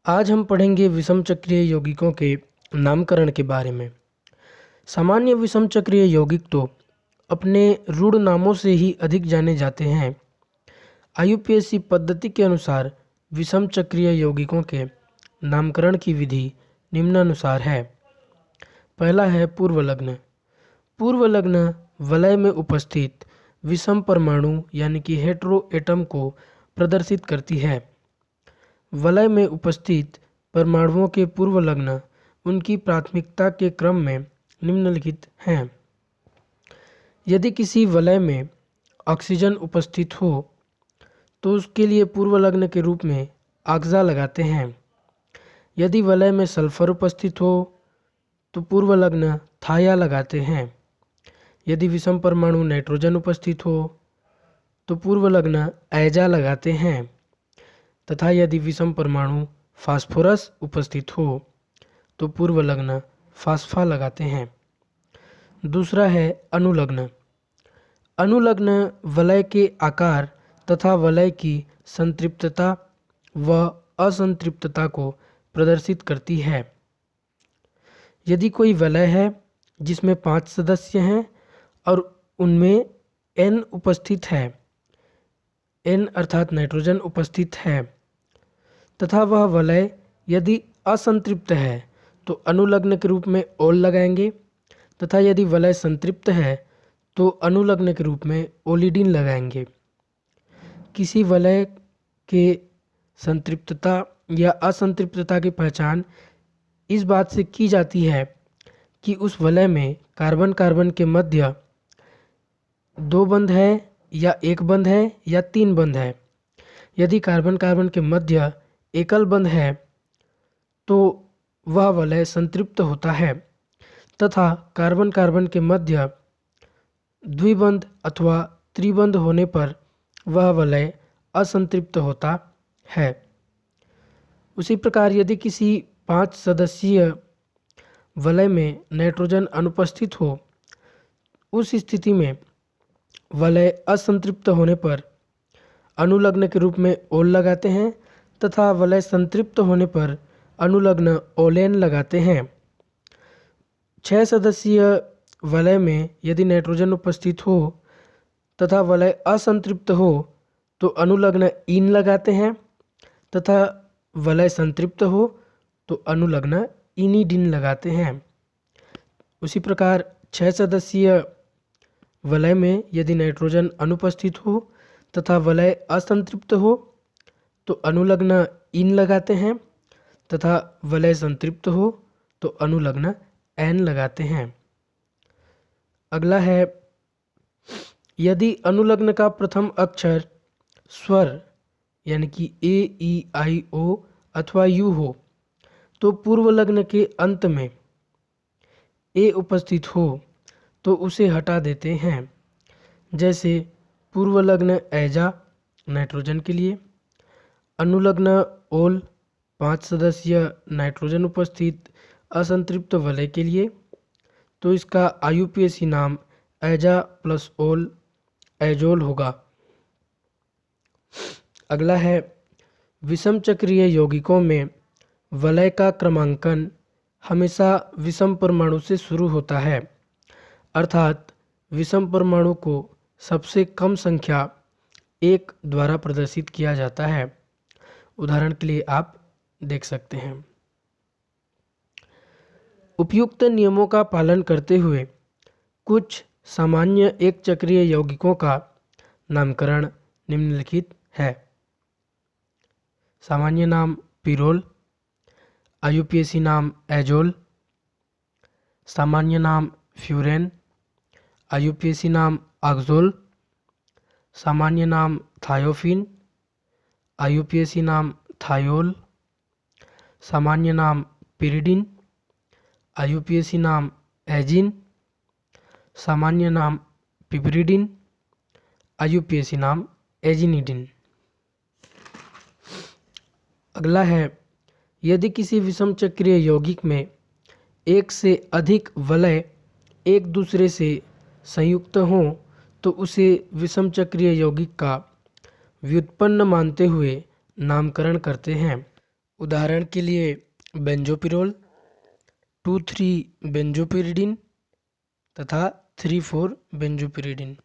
आज हम पढ़ेंगे विषम चक्रीय यौगिकों के नामकरण के बारे में। सामान्य विषम चक्रीय यौगिक तो अपने रूढ़ नामों से ही अधिक जाने जाते हैं। आईयूपीएसी पद्धति के अनुसार विषम चक्रीय यौगिकों के नामकरण की विधि निम्नानुसार है। पहला है पूर्वलग्न। पूर्वलग्न वलय में उपस्थित विषम परमाणु यानी कि हेटेरो एटम को प्रदर्शित करती है। वलय में उपस्थित परमाणुओं के पूर्वलग्न उनकी प्राथमिकता के क्रम में निम्नलिखित हैं। यदि किसी वलय में ऑक्सीजन उपस्थित हो तो उसके लिए पूर्वलग्न के रूप में आक्सा लगाते हैं। यदि वलय में सल्फर उपस्थित हो तो पूर्वलग्न थाया लगाते हैं। यदि विषम परमाणु नाइट्रोजन उपस्थित हो तो पूर्वलग्न ऐजा लगाते हैं तथा यदि विषम परमाणु फास्फोरस उपस्थित हो तो पूर्वलग्न फास्फा लगाते हैं। दूसरा है अनुलग्न। अनुलग्न वलय के आकार तथा वलय की संतृप्तता व असंतृप्तता को प्रदर्शित करती है। यदि कोई वलय है जिसमें 5 सदस्य हैं और उनमें N उपस्थित है, N अर्थात नाइट्रोजन उपस्थित है, तथा वह वलय यदि असंतृप्त है तो अनुलग्न के रूप में ओल लगाएंगे तथा यदि वलय संतृप्त है तो अनुलग्न के रूप में ओलिडीन लगाएंगे। किसी वलय के संतृप्तता या असंतृप्तता की पहचान इस बात से की जाती है कि उस वलय में कार्बन कार्बन के मध्य 2 बंध है या 1 बंध है या 3 बंध है। यदि कार्बन कार्बन के मध्य एकल बंध है तो वह वलय संतृप्त होता है तथा कार्बन कार्बन के मध्य द्विबंध अथवा त्रिबंध होने पर वह वलय असंतृप्त होता है। उसी प्रकार यदि किसी 5 सदस्यीय वलय में नाइट्रोजन अनुपस्थित हो, उस स्थिति में वलय असंतृप्त होने पर अनुलग्न के रूप में ओल लगाते हैं तथा वलय संतृप्त होने पर अनुलग्न ओलेन लगाते हैं। 6 सदस्यीय वलय में यदि नाइट्रोजन उपस्थित हो तथा वलय असंतृप्त हो तो अनुलग्न ईन लगाते हैं तथा वलय संतृप्त हो तो अनुलग्न इनिडीन लगाते हैं। उसी प्रकार 6 सदस्यीय वलय में यदि नाइट्रोजन अनुपस्थित हो तथा वलय असंतृप्त हो तो अनुलग्न इन लगाते हैं तथा वलय संतृप्त हो तो अनुलग्न एन लगाते हैं। अगला है यदि अनुलग्न का प्रथम अक्षर स्वर यानी कि ए ई आई ओ अथवा यू हो तो पूर्वलग्न के अंत में ए उपस्थित हो तो उसे हटा देते हैं। जैसे पूर्वलग्न ऐजा नाइट्रोजन के लिए, अनुलग्न ओल 5 सदस्यीय नाइट्रोजन उपस्थित असंतृप्त वलय के लिए, तो इसका आईयूपीएसी नाम ऐजा प्लस ओल एजोल होगा। अगला है विषम चक्रीय यौगिकों में वलय का क्रमांकन हमेशा विषम परमाणु से शुरू होता है, अर्थात विषम परमाणु को सबसे कम संख्या 1 द्वारा प्रदर्शित किया जाता है। उदाहरण के लिए आप देख सकते हैं। उपयुक्त नियमों का पालन करते हुए कुछ सामान्य एक चक्रीय यौगिकों का नामकरण निम्नलिखित है। सामान्य नाम पिरोल, आईयूपीएसी नाम एजोल, सामान्य नाम फ्यूरेन, आईयूपीएसी नाम आक्सोल, सामान्य नाम थायोफिन, आईयूपीएसी नाम थायोल, सामान्य नाम पिरिडिन, आईयूपीएसी नाम एजिन, सामान्य नाम पिपरिडिन, आईयूपीएसी नाम एजिनिडिन। अगला है यदि किसी विषम चक्रीय यौगिक में एक से अधिक वलय एक दूसरे से संयुक्त हों तो उसे विषम चक्रीय यौगिक का व्युत्पन्न मानते हुए नामकरण करते हैं। उदाहरण के लिए बेंजोपिरोल, 2,3 बेंजोपिरिडिन तथा 3,4 बेंजोपिरिडिन।